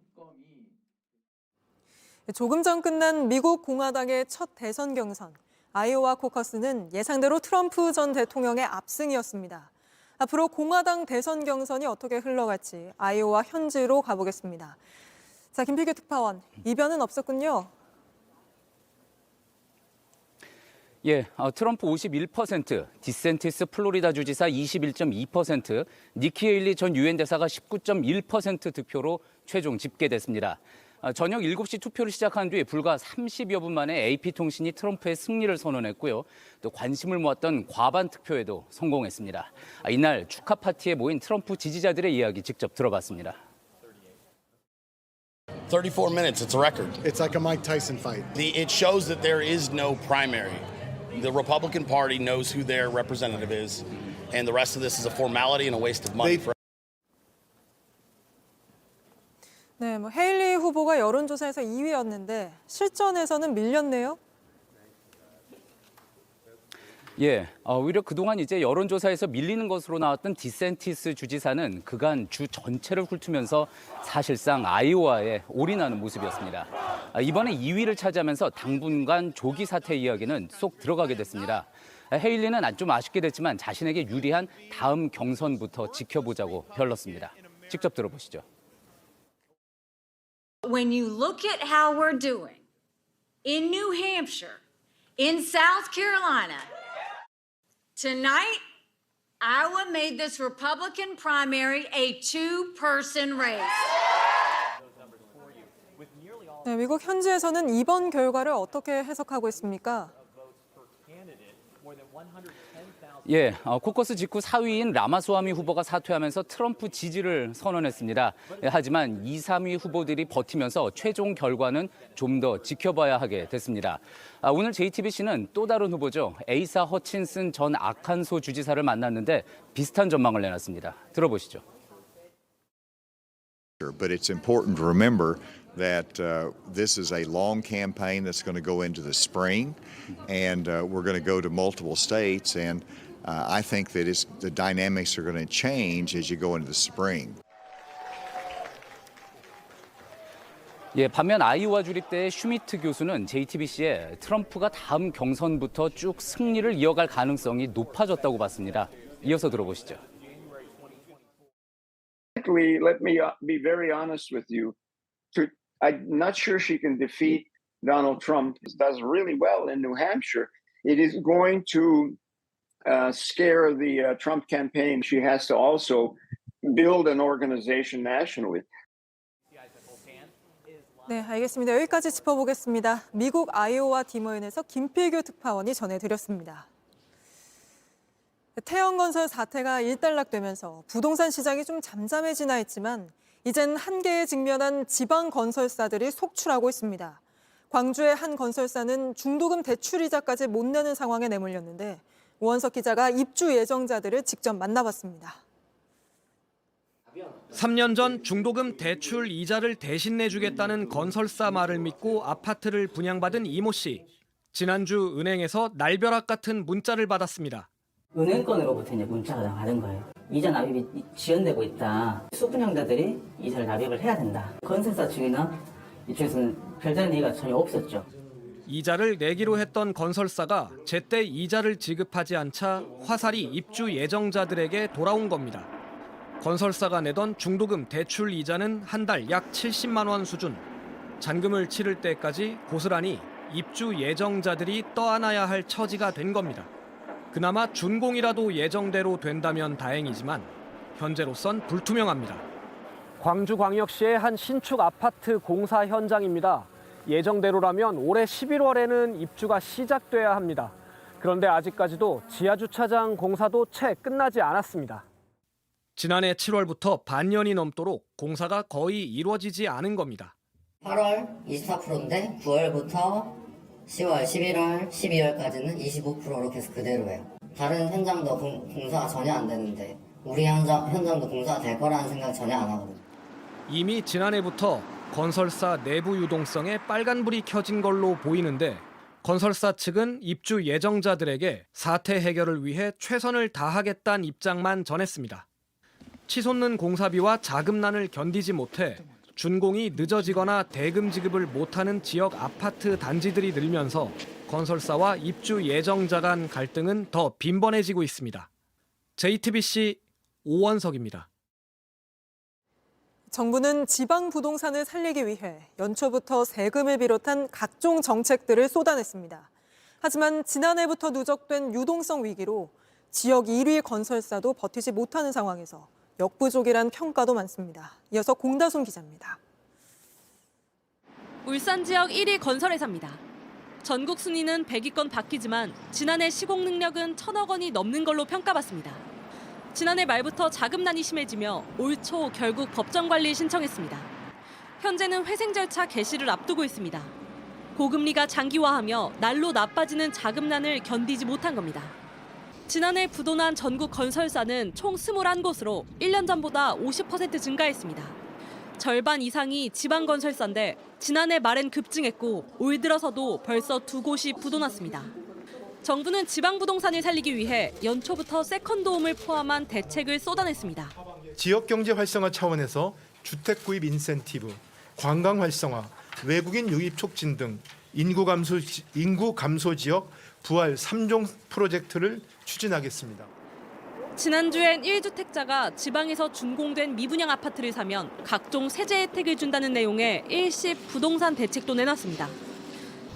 조금 전 끝난 미국 공화당의 첫 대선 경선, 아이오와 코커스는 예상대로 트럼프 전 대통령의 압승이었습니다. 앞으로 공화당 대선 경선이 어떻게 흘러갈지 아이오와 현지로 가보겠습니다. 자, 김필규 특파원, 이변은 없었군요. 예, 트럼프 51%, 디센티스 플로리다 주지사 21.2%, 니키 헤일리 전 유엔 대사가 19.1% 득표로 최종 집계됐습니다. 저녁 7시 투표를 시작한 뒤 불과 30여 분 만에 AP통신이 트럼프의 승리를 선언했고요. 또 관심을 모았던 과반 투표에도 성공했습니다. 이날 축하 파티에 모인 트럼프 지지자들의 이야기 직접 들어봤습니다. 34 minutes, it's a record. It's like a Mike Tyson fight. It shows that there is no primary. The Republican Party knows who their representative is, and the rest of this is a formality and a waste of money. 네, 헤일리 후보가 여론조사에서 2위였는데 실전에서는 밀렸네요. 예, 오히려 그동안 이제 여론조사에서 밀리는 것으로 나왔던 디센티스 주지사는 그간 주 전체를 훑으면서 사실상 아이오와에 올인하는 모습이었습니다. 이번에 2위를 차지하면서 당분간 조기 사퇴 이야기는 쏙 들어가게 됐습니다. 헤일리는 좀 아쉽게 됐지만 자신에게 유리한 다음 경선부터 지켜보자고 별렀습니다. 직접 들어보시죠. When you look at how we're doing in New Hampshire, in South Carolina, tonight, Iowa made this Republican primary a two-person race. 네, 미국 현지에서는 이번 결과를 어떻게 해석하고 있습니까? 예, 코커스 직후 4위인 라마스와미 후보가 사퇴하면서 트럼프 지지를 선언했습니다. 하지만 2, 3위 후보들이 버티면서 최종 결과는 좀 더 지켜봐야 하게 됐습니다. 오늘 JTBC는 또 다른 후보죠. 에이사 허친슨 전 아칸소 주지사를 만났는데 비슷한 전망을 내놨습니다. 들어보시죠. But it's important to remember that this is a long campaign that's going to go into the spring, and we're going to go to multiple states, and I think that the dynamics are going to change as you go into the spring. 예, 반면 아이오와 주립대의 슈미트 교수는 JTBC에 트럼프가 다음 경선부터 쭉 승리를 이어갈 가능성이 높아졌다고 봤습니다. 이어서 들어보시죠. Let me be very honest with you. I'm not sure she can defeat Donald Trump. He does really well in New Hampshire. It is going to scare the Trump campaign. She has to also build an organization nationally. 네, 알겠습니다. 여기까지 짚어보겠습니다. 미국 아이오와 디모인에서 김필규 특파원이 전해드렸습니다. 태영건설 사태가 일단락되면서 부동산 시장이 좀 잠잠해지나 했지만 이젠 한계에 직면한 지방 건설사들이 속출하고 있습니다. 광주의 한 건설사는 중도금 대출이자까지 못 내는 상황에 내몰렸는데 우원석 기자가 입주 예정자들을 직접 만나봤습니다. 3년 전 중도금 대출 이자를 대신 내주겠다는 건설사 말을 믿고 아파트를 분양받은 이모 씨. 지난주 은행에서 날벼락 같은 문자를 받았습니다. 은행권으로부터 이제 문자가 받은 거예요. 이자 납입이 지연되고 있다. 수분양자들이 이자를 납입을 해야 된다. 건설사 측이나 이쪽에서는 별다른 얘기가 전혀 없었죠. 이자를 내기로 했던 건설사가 제때 이자를 지급하지 않자 화살이 입주 예정자들에게 돌아온 겁니다. 건설사가 내던 중도금 대출 이자는 한 달 약 70만 원 수준. 잔금을 치를 때까지 고스란히 입주 예정자들이 떠안아야 할 처지가 된 겁니다. 그나마 준공이라도 예정대로 된다면 다행이지만 현재로선 불투명합니다. 광주광역시의 한 신축 아파트 공사 현장입니다. 예정대로라면 올해 11월에는 입주가 시작돼야 합니다. 그런데 아직까지도 지하주차장 공사도 채 끝나지 않았습니다. 지난해 7월부터 반년이 넘도록 공사가 거의 이루어지지 않은 겁니다. 8월 24%인데 9월부터 10월, 11월, 12월까지는 25%로 계속 그대로예요. 다른 현장도 공사가 전혀 안 되는데 우리 현장도 공사가 될 거라는 생각 전혀 안 하거든요. 이미 지난해부터 건설사 내부 유동성에 빨간불이 켜진 걸로 보이는데 건설사 측은 입주 예정자들에게 사태 해결을 위해 최선을 다하겠다는 입장만 전했습니다. 치솟는 공사비와 자금난을 견디지 못해 준공이 늦어지거나 대금 지급을 못하는 지역 아파트 단지들이 늘면서 건설사와 입주 예정자 간 갈등은 더 빈번해지고 있습니다. JTBC 오원석입니다. 정부는 지방 부동산을 살리기 위해 연초부터 세금을 비롯한 각종 정책들을 쏟아냈습니다. 하지만 지난해부터 누적된 유동성 위기로 지역 1위 건설사도 버티지 못하는 상황에서 역부족이란 평가도 많습니다. 이어서 공다솜 기자입니다. 울산 지역 1위 건설회사입니다. 전국 순위는 100위권 바뀌지만 지난해 시공 능력은 1,000억 원이 넘는 걸로 평가받습니다. 지난해 말부터 자금난이 심해지며 올 초 결국 법정 관리 신청했습니다. 현재는 회생 절차 개시를 앞두고 있습니다. 고금리가 장기화하며 날로 나빠지는 자금난을 견디지 못한 겁니다. 지난해 부도난 전국 건설사는 총 21곳으로 1년 전보다 50% 증가했습니다. 절반 이상이 지방 건설사인데 지난해 말엔 급증했고 올 들어서도 벌써 2곳이 부도났습니다. 정부는 지방 부동산을 살리기 위해 연초부터 세컨드홈을 포함한 대책을 쏟아냈습니다. 지역경제 활성화 차원에서 주택 구입 인센티브, 관광 활성화, 외국인 유입 촉진 등 인구 감소 지역 부활 3종 프로젝트를 추진하겠습니다. 지난주엔 1주택자가 지방에서 준공된 미분양 아파트를 사면 각종 세제 혜택을 준다는 내용의 일시 부동산 대책도 내놨습니다.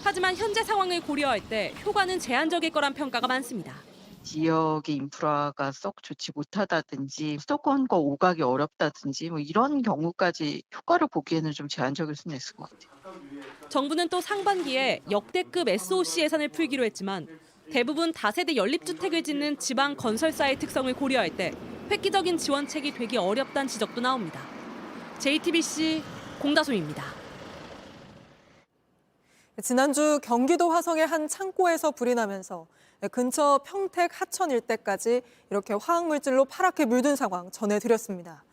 하지만 현재 상황을 고려할 때 효과는 제한적일 거란 평가가 많습니다. 지역의 인프라가 썩 좋지 못하다든지 수도권과 오가기 어렵다든지 이런 경우까지 효과를 보기에는 좀 제한적일 수는 있을 것 같아요. 정부는 또 상반기에 역대급 SOC 예산을 풀기로 했지만 대부분 다세대 연립주택을 짓는 지방 건설사의 특성을 고려할 때 획기적인 지원책이 되기 어렵다는 지적도 나옵니다. JTBC 공다솜입니다. 지난주 경기도 화성의 한 창고에서 불이 나면서 근처 평택 하천 일대까지 이렇게 화학물질로 파랗게 물든 상황 전해드렸습니다.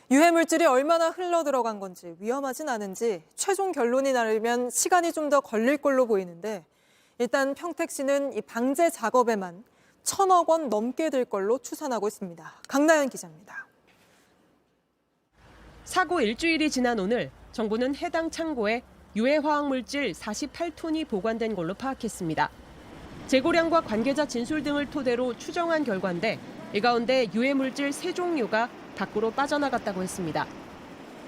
유해물질이 얼마나 흘러들어간 건지 위험하진 않은지 최종 결론이 나려면 시간이 좀 더 걸릴 걸로 보이는데 일단 평택시는 이 방제 작업에만 1,000억 원 넘게 들 걸로 추산하고 있습니다. 강나연 기자입니다. 사고 일주일이 지난 오늘 정부는 해당 창고에 유해 화학물질 48톤이 보관된 걸로 파악했습니다. 재고량과 관계자 진술 등을 토대로 추정한 결과인데 이 가운데 유해물질 3종류가 밖으로 빠져나갔다고 했습니다.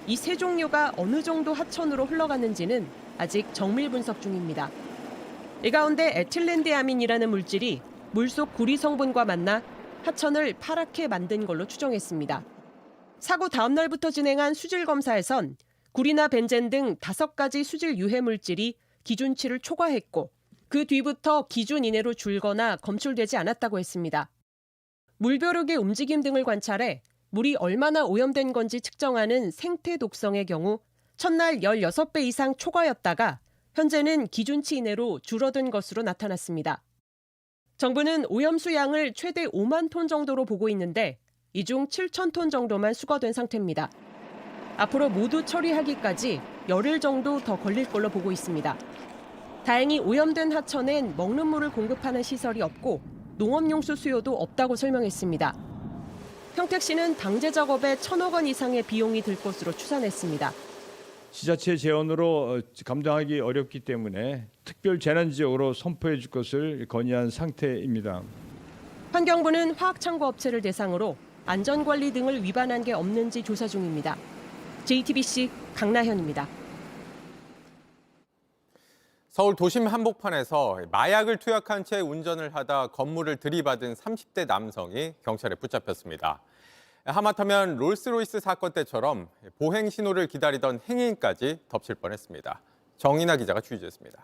이 3종류가 어느 정도 하천으로 흘러갔는지는 아직 정밀 분석 중입니다. 이 가운데 에틸렌디아민이라는 물질이 물속 구리 성분과 만나 하천을 파랗게 만든 걸로 추정했습니다. 사고 다음 날부터 진행한 수질 검사에선 구리나 벤젠 등 5가지 수질 유해 물질이 기준치를 초과했고 그 뒤부터 기준 이내로 줄거나 검출되지 않았다고 했습니다. 물벼룩의 움직임 등을 관찰해 물이 얼마나 오염된 건지 측정하는 생태 독성의 경우 첫날 16배 이상 초과였다가 현재는 기준치 이내로 줄어든 것으로 나타났습니다. 정부는 오염수 양을 최대 5만 톤 정도로 보고 있는데 이 중 7천 톤 정도만 수거된 상태입니다. 앞으로 모두 처리하기까지 열흘 정도 더 걸릴 걸로 보고 있습니다. 다행히 오염된 하천엔 먹는 물을 공급하는 시설이 없고 농업용수 수요도 없다고 설명했습니다. 평택시는 방제 작업에 1,000억 원 이상의 비용이 들 것으로 추산했습니다. 지자체 재원으로 감당하기 어렵기 때문에 특별 재난지역으로 선포해 줄 것을 건의한 상태입니다. 환경부는 화학창고 업체를 대상으로 안전관리 등을 위반한 게 없는지 조사 중입니다. JTBC 강나현입니다. 서울 도심 한복판에서 마약을 투약한 채 운전을 하다 건물을 들이받은 30대 남성이 경찰에 붙잡혔습니다. 하마터면 롤스로이스 사건 때처럼 보행 신호를 기다리던 행인까지 덮칠 뻔했습니다. 정인아 기자가 취재했습니다.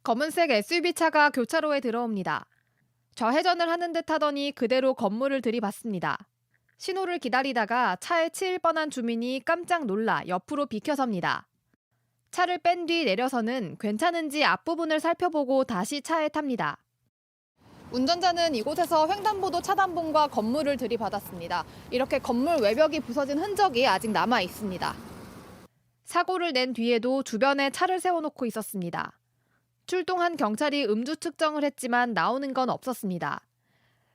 검은색 SUV차가 교차로에 들어옵니다. 좌회전을 하는 듯 하더니 그대로 건물을 들이받습니다. 신호를 기다리다가 차에 치일 뻔한 주민이 깜짝 놀라 옆으로 비켜섭니다. 차를 뺀 뒤 내려서는 괜찮은지 앞부분을 살펴보고 다시 차에 탑니다. 운전자는 이곳에서 횡단보도 차단봉과 건물을 들이받았습니다. 이렇게 건물 외벽이 부서진 흔적이 아직 남아 있습니다. 사고를 낸 뒤에도 주변에 차를 세워놓고 있었습니다. 출동한 경찰이 음주 측정을 했지만 나오는 건 없었습니다.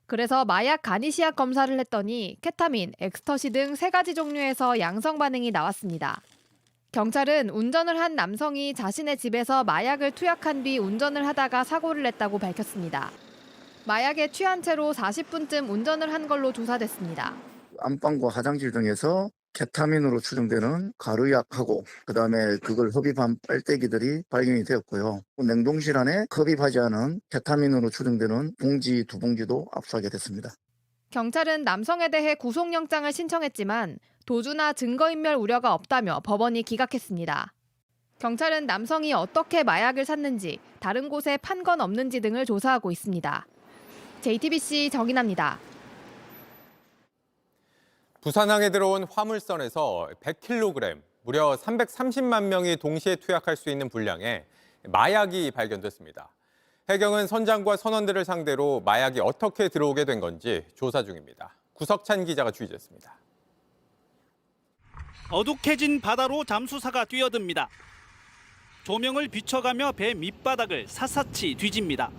그래서 마약 가니시약 검사를 했더니 케타민, 엑스터시 등 3가지 종류에서 양성 반응이 나왔습니다. 경찰은 운전을 한 남성이 자신의 집에서 마약을 투약한 뒤 운전을 하다가 사고를 냈다고 밝혔습니다. 마약에 취한 채로 40분쯤 운전을 한 걸로 조사됐습니다. 안방과 화장실 등에서 케타민으로 추정되는 가루약하고 그다음에 그걸 흡입한 빨대기들이 발견이 되었고요. 냉동실 안에 흡입하지 않은 케타민으로 추정되는 봉지 2봉지도 압수하게 됐습니다. 경찰은 남성에 대해 구속영장을 신청했지만 도주나 증거인멸 우려가 없다며 법원이 기각했습니다. 경찰은 남성이 어떻게 마약을 샀는지, 다른 곳에 판 건 없는지 등을 조사하고 있습니다. JTBC 정인아입니다. 부산항에 들어온 화물선에서 100kg, 무려 330만 명이 동시에 투약할 수 있는 분량의 마약이 발견됐습니다. 해경은 선장과 선원들을 상대로 마약이 어떻게 들어오게 된 건지 조사 중입니다. 구석찬 기자가 취재했습니다. 어둑해진 바다로 잠수사가 뛰어듭니다. 조명을 비춰가며 배 밑바닥을 샅샅이 뒤집니다.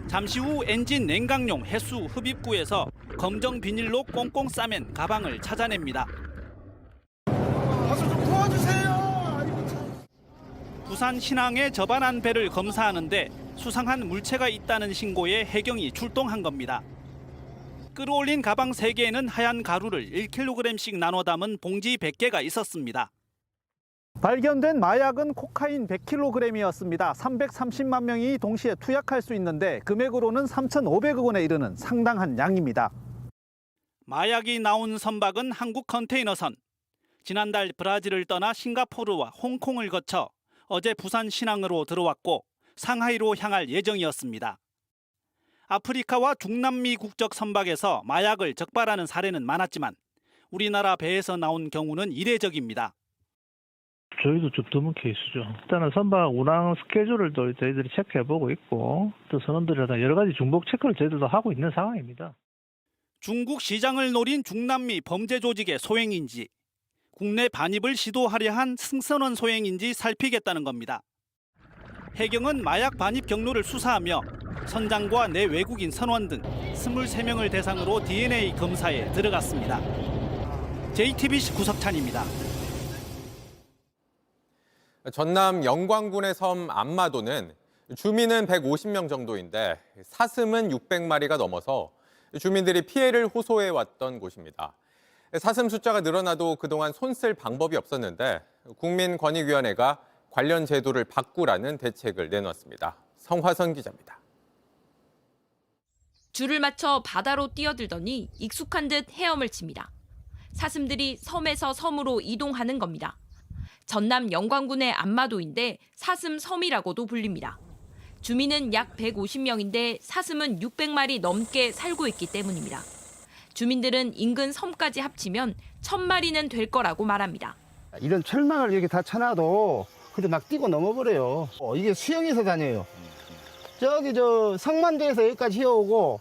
잠시 후 엔진 냉각용 해수 흡입구에서 검정 비닐로 꽁꽁 싸맨 가방을 찾아냅니다. 좀 도와주세요. 부산 신항에 접안한 배를 검사하는데 수상한 물체가 있다는 신고에 해경이 출동한 겁니다. 끌어올린 가방 3개에는 하얀 가루를 1kg씩 나눠 담은 봉지 100개가 있었습니다. 발견된 마약은 코카인 100kg이었습니다. 330만 명이 동시에 투약할 수 있는데 금액으로는 3,500억 원에 이르는 상당한 양입니다. 마약이 나온 선박은 한국 컨테이너선. 지난달 브라질을 떠나 싱가포르와 홍콩을 거쳐 어제 부산 신항으로 들어왔고 상하이로 향할 예정이었습니다. 아프리카와 중남미 국적 선박에서 마약을 적발하는 사례는 많았지만 우리나라 배에서 나온 경우는 이례적입니다. 저희도 좀 드문 케이스죠. 일단은 선박 운항 스케줄을 또 저희들이 체크해보고 있고 또 선원들이랑 여러 가지 중복 체크를 저희들도 하고 있는 상황입니다. 중국 시장을 노린 중남미 범죄 조직의 소행인지 국내 반입을 시도하려 한 승선원 소행인지 살피겠다는 겁니다. 해경은 마약 반입 경로를 수사하며 선장과 내 외국인 선원 등 23명을 대상으로 DNA 검사에 들어갔습니다. JTBC 구석찬입니다. 전남 영광군의 섬 안마도는 주민은 150명 정도인데 사슴은 600마리가 넘어서 주민들이 피해를 호소해왔던 곳입니다. 사슴 숫자가 늘어나도 그동안 손 쓸 방법이 없었는데 국민권익위원회가 관련 제도를 바꾸라는 대책을 내놨습니다. 성화선 기자입니다. 줄을 맞춰 바다로 뛰어들더니 익숙한 듯 헤엄을 칩니다. 사슴들이 섬에서 섬으로 이동하는 겁니다. 전남 영광군의 안마도인데 사슴 섬이라고도 불립니다. 주민은 약 150명인데 사슴은 600마리 넘게 살고 있기 때문입니다. 주민들은 인근 섬까지 합치면 1000마리는 될 거라고 말합니다. 이런 철망을 이렇게 다 쳐놔도 그래도 막 뛰고 넘어버려요. 이게 수영해서 다녀요. 저기 성만대에서 여기까지 헤어오고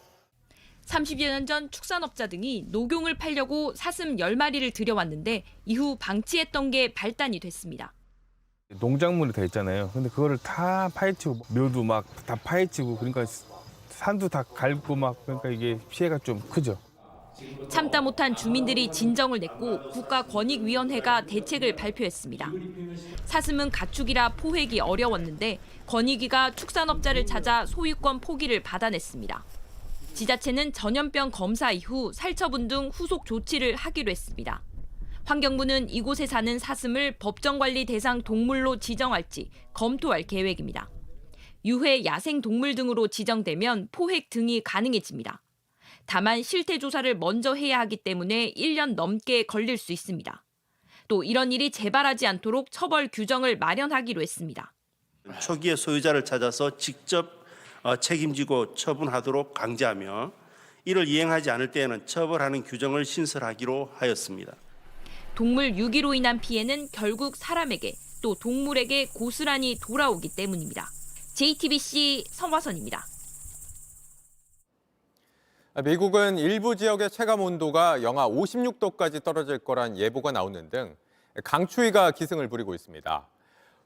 30여 년 전 축산업자 등이 녹용을 팔려고 사슴 10마리를 들여왔는데 이후 방치했던 게 발단이 됐습니다. 농작물이 돼 있잖아요. 근데 그거를 다 파헤치고 묘도 막 다 파헤치고 그러니까 산도 다 갈고 막 그러니까 이게 피해가 좀 크죠. 참다 못한 주민들이 진정을 냈고 국가권익위원회가 대책을 발표했습니다. 사슴은 가축이라 포획이 어려웠는데 권익위가 축산업자를 찾아 소유권 포기를 받아냈습니다. 지자체는 전염병 검사 이후 살처분 등 후속 조치를 하기로 했습니다. 환경부는 이곳에 사는 사슴을 법정관리 대상 동물로 지정할지 검토할 계획입니다. 유해 야생동물 등으로 지정되면 포획 등이 가능해집니다. 다만 실태 조사를 먼저 해야 하기 때문에 1년 넘게 걸릴 수 있습니다. 또 이런 일이 재발하지 않도록 처벌 규정을 마련하기로 했습니다. 초기에 소유자를 찾아서 직접 책임지고 처분하도록 강제하며 이를 이행하지 않을 때에는 처벌하는 규정을 신설하기로 하였습니다. 동물 유기로 인한 피해는 결국 사람에게 또 동물에게 고스란히 돌아오기 때문입니다. JTBC 성화선입니다. 미국은 일부 지역의 체감 온도가 영하 56도까지 떨어질 거란 예보가 나오는 등 강추위가 기승을 부리고 있습니다.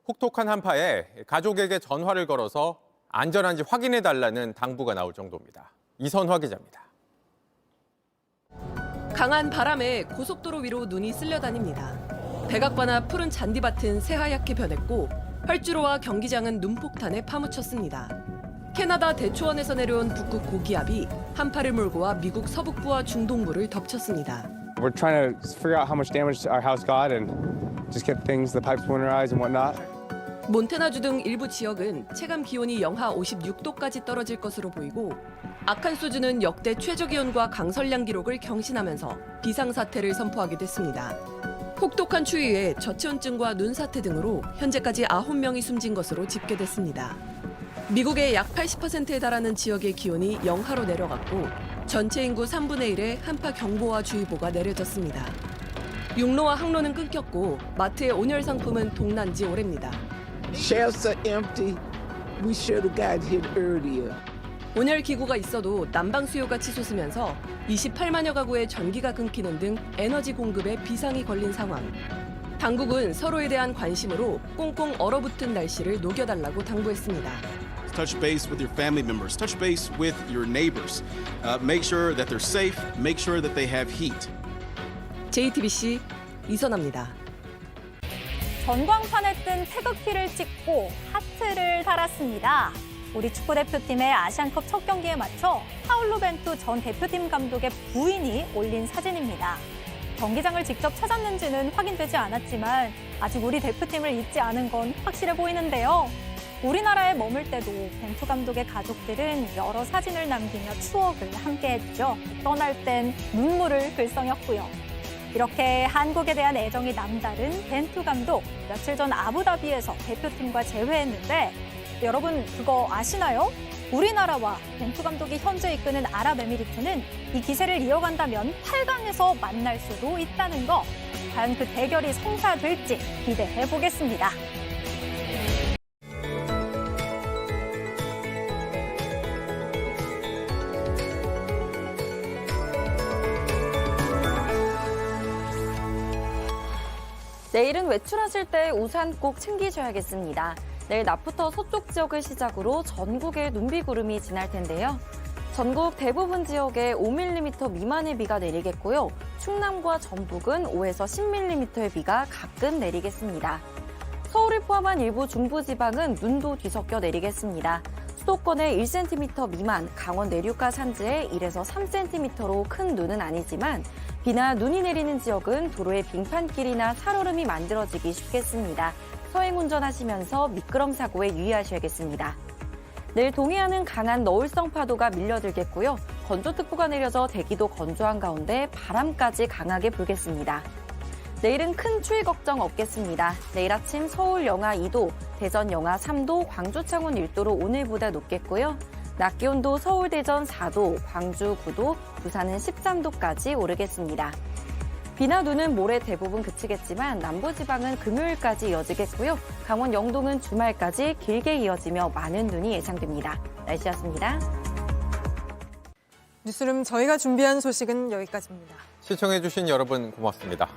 혹독한 한파에 가족에게 전화를 걸어서 안전한지 확인해달라는 당부가 나올 정도입니다. 이선화 기자입니다. 강한 바람에 고속도로 위로 눈이 쓸려다닙니다. 백악관와 푸른 잔디밭은 새하얗게 변했고 활주로와 경기장은 눈폭탄에 파묻혔습니다. 캐나다 대초원에서 내려온 북극 고기압이 한파를 몰고 와 미국 서북부와 중동부를 덮쳤습니다. We're trying to figure out how much damage our house got and just get things, the pipes winterized and whatnot. 몬태나주 등 일부 지역은 체감 기온이 영하 56도까지 떨어질 것으로 보이고 아칸소주는 역대 최저기온과 강설량 기록을 경신하면서 비상사태를 선포하기도 했습니다. 혹독한 추위에 저체온증과 눈사태 등으로 현재까지 9명이 숨진 것으로 집계됐습니다. 미국의 약 80%에 달하는 지역의 기온이 영하로 내려갔고 전체 인구 3분의 1에 한파 경보와 주의보가 내려졌습니다. 육로와 항로는 끊겼고 마트의 온열 상품은 동난 지 오래입니다. Shelves are empty. We should have got here earlier. 온열 기구가 있어도 난방 수요가 치솟으면서 28만여 가구의 전기가 끊기는 등 에너지 공급에 비상이 걸린 상황. 당국은 서로에 대한 관심으로 꽁꽁 얼어붙은 날씨를 녹여달라고 당부했습니다. Touch base with your family members. Touch base with your neighbors. Make sure that they're safe. Make sure that they have heat. JTBC 이선아입니다. 전광판에 뜬 태극기를 찍고 하트를 달았습니다. 우리 축구대표팀의 아시안컵 첫 경기에 맞춰 파울로 벤투 전 대표팀 감독의 부인이 올린 사진입니다. 경기장을 직접 찾았는지는 확인되지 않았지만 아직 우리 대표팀을 잊지 않은 건 확실해 보이는데요. 우리나라에 머물 때도 벤투 감독의 가족들은 여러 사진을 남기며 추억을 함께했죠. 떠날 땐 눈물을 글썽였고요. 이렇게 한국에 대한 애정이 남다른 벤투 감독. 며칠 전 아부다비에서 대표팀과 재회했는데 여러분 그거 아시나요? 우리나라와 벤투 감독이 현재 이끄는 아랍에미리트는 이 기세를 이어간다면 8강에서 만날 수도 있다는 거. 과연 그 대결이 성사될지 기대해 보겠습니다. 내일은 외출하실 때 우산 꼭 챙기셔야겠습니다. 내일 낮부터 서쪽 지역을 시작으로 전국에 눈비구름이 지날 텐데요. 전국 대부분 지역에 5mm 미만의 비가 내리겠고요. 충남과 전북은 5에서 10mm의 비가 가끔 내리겠습니다. 서울을 포함한 일부 중부지방은 눈도 뒤섞여 내리겠습니다. 수도권에 1cm 미만, 강원 내륙과 산지에 1에서 3cm로 큰 눈은 아니지만 비나 눈이 내리는 지역은 도로에 빙판길이나 살얼음이 만들어지기 쉽겠습니다. 서행 운전하시면서 미끄럼 사고에 유의하셔야겠습니다. 내일 동해안은 강한 너울성 파도가 밀려들겠고요. 건조특보가 내려져 대기도 건조한 가운데 바람까지 강하게 불겠습니다. 내일은 큰 추위 걱정 없겠습니다. 내일 아침 서울 영하 2도, 대전 영하 3도, 광주 창원 1도로 오늘보다 높겠고요. 낮 기온도 서울 대전 4도, 광주 9도, 부산은 13도까지 오르겠습니다. 비나 눈은 모레 대부분 그치겠지만 남부지방은 금요일까지 이어지겠고요. 강원 영동은 주말까지 길게 이어지며 많은 눈이 예상됩니다. 날씨였습니다. 뉴스룸 저희가 준비한 소식은 여기까지입니다. 시청해주신 여러분 고맙습니다.